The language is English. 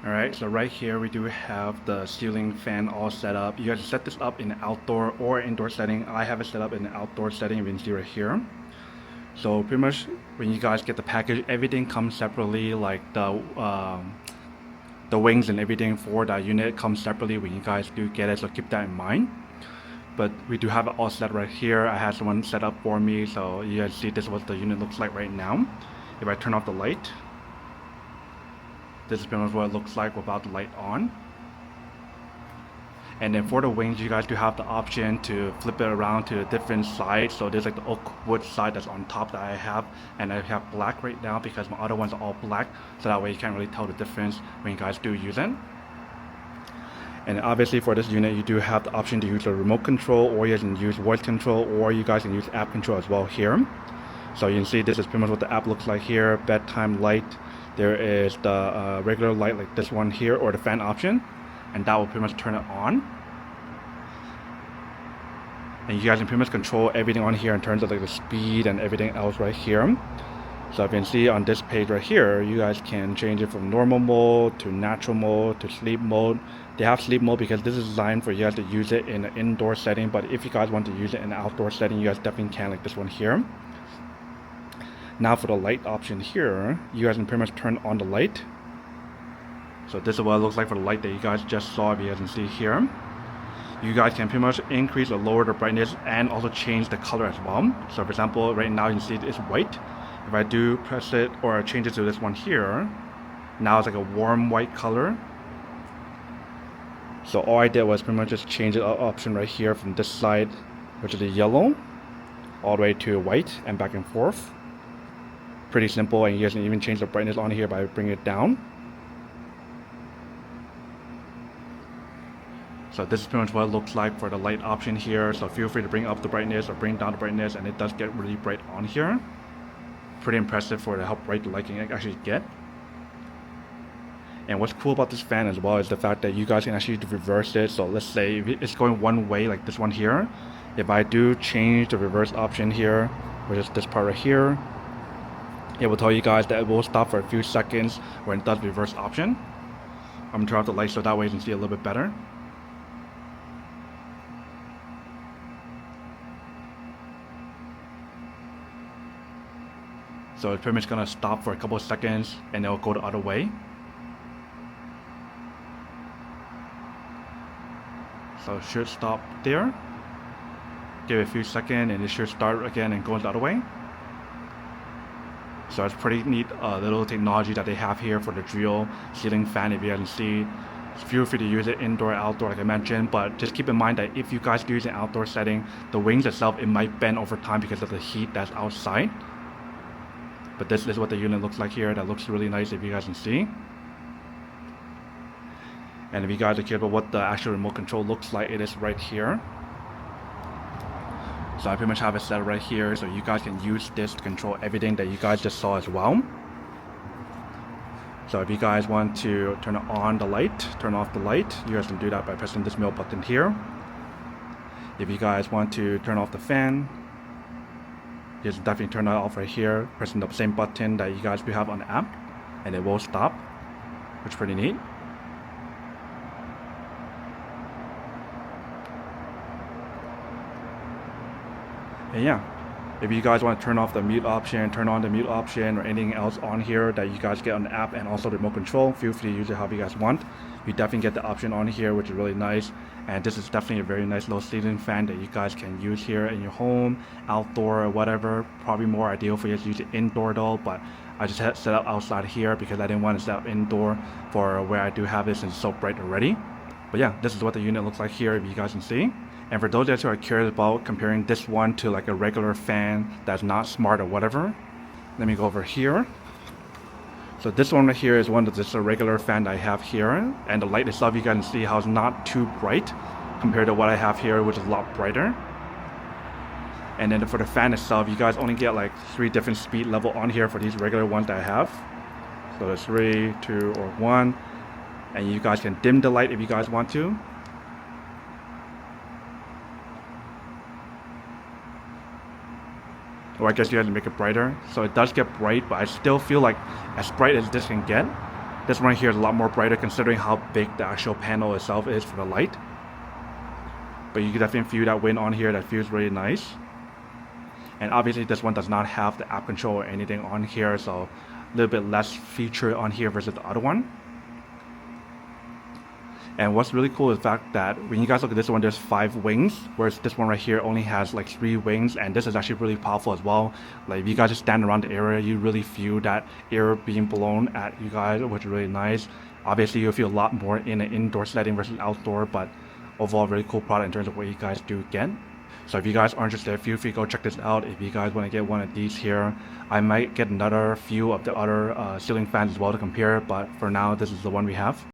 Alright, so right here we do have the ceiling fan all set up. You guys set this up in an outdoor or indoor setting. I have it set up in an outdoor setting, you can see right here. So pretty much when you guys get the package, everything comes separately, like the wings and everything for that unit comes separately when you guys do get it, so keep that in mind. But we do have it all set right here. I had someone set up for me, so you guys see this is what the unit looks like right now. If I turn off the light, this is pretty much what it looks like without the light on. And then for the wings, you guys do have the option to flip it around to a different side. So there's like the oak wood side that's on top that I have, and I have black right now because my other ones are all black, so that way you can't really tell the difference when you guys do use it. And obviously for this unit, you do have the option to use a remote control, or you can use voice control, or you guys can use app control as well here. So you can see this is pretty much what the app looks like here. Bedtime light. There is the regular light like this one here, or the fan option, and that will pretty much turn it on. And you guys can pretty much control everything on here in terms of like the speed and everything else right here. So if you can see on this page right here, you guys can change it from normal mode to natural mode to sleep mode. They have sleep mode because this is designed for you guys to use it in an indoor setting, but if you guys want to use it in an outdoor setting, you guys definitely can, like this one here. Now for the light option here, you guys can pretty much turn on the light. So this is what it looks like for the light that you guys just saw, if you guys can see here. You guys can pretty much increase or lower the brightness and also change the color as well. So for example, right now you can see it's white. If I do press it or change it to this one here, now it's like a warm white color. So all I did was pretty much just change the option right here from this side, which is the yellow, all the way to white and back and forth. Pretty simple, and you guys can even change the brightness on here by bringing it down. So this is pretty much what it looks like for the light option here. So feel free to bring up the brightness or bring down the brightness, and it does get really bright on here. Pretty impressive for how bright the light can actually get. And what's cool about this fan as well is the fact that you guys can actually reverse it. So let's say if it's going one way, like this one here, if I do change the reverse option here, which is this part right here, it will tell you guys that it will stop for a few seconds when it does reverse option. I'm gonna turn off the light so that way you can see a little bit better. So it's pretty much gonna stop for a couple of seconds and it'll go the other way. So it should stop there. Give it a few seconds and it should start again and go the other way. So it's pretty neat little technology that they have here for the Dreo ceiling fan. If you guys can see, feel free to use it indoor, outdoor, like I mentioned. But just keep in mind that if you guys do use an outdoor setting, the wings itself, it might bend over time because of the heat that's outside. But this is what the unit looks like here. That looks really nice if you guys can see. And if you guys are curious about what the actual remote control looks like, it is right here. So I pretty much have it set right here, so you guys can use this to control everything that you guys just saw as well. So if you guys want to turn on the light, turn off the light, you guys can do that by pressing this middle button here. If you guys want to turn off the fan, you can definitely turn that off right here, pressing the same button that you guys do have on the app, and it will stop, which is pretty neat. And yeah, if you guys want to turn off the mute option, turn on the mute option, or anything else on here that you guys get on the app and also the remote control, feel free to use it however you guys want. You definitely get the option on here, which is really nice. And this is definitely a very nice little ceiling fan that you guys can use here in your home, outdoor, or whatever. Probably more ideal for you to use it indoor though, but I just had set up outside here because I didn't want to set up indoor for where I do have this and it's so bright already. But yeah, this is what the unit looks like here if you guys can see. And for those who are curious about comparing this one to like a regular fan that's not smart or whatever, let me go over here. So this one right here is one that's just a regular fan that I have here, and the light itself, you guys can see how it's not too bright compared to what I have here, which is a lot brighter. And then for the fan itself, you guys only get like 3 different speed level on here for these regular ones that I have. So there's 3, 2, or 1, and you guys can dim the light if you guys want to. Or I guess you have to make it brighter. So it does get bright, but I still feel like as bright as this can get. This one here is a lot more brighter considering how big the actual panel itself is for the light. But you can definitely feel that wind on here. That feels really nice. And obviously this one does not have the app control or anything on here, so a little bit less feature on here versus the other one. And what's really cool is the fact that when you guys look at this one, there's 5 wings, whereas this one right here only has like 3 wings, and this is actually really powerful as well. Like if you guys just stand around the area, you really feel that air being blown at you guys, which is really nice. Obviously you'll feel a lot more in an indoor setting versus outdoor, but overall really cool product in terms of what you guys do get. So if you guys are interested, feel free to go check this out. If you guys want to get one of these here, I might get another few of the other ceiling fans as well to compare, but for now this is the one we have.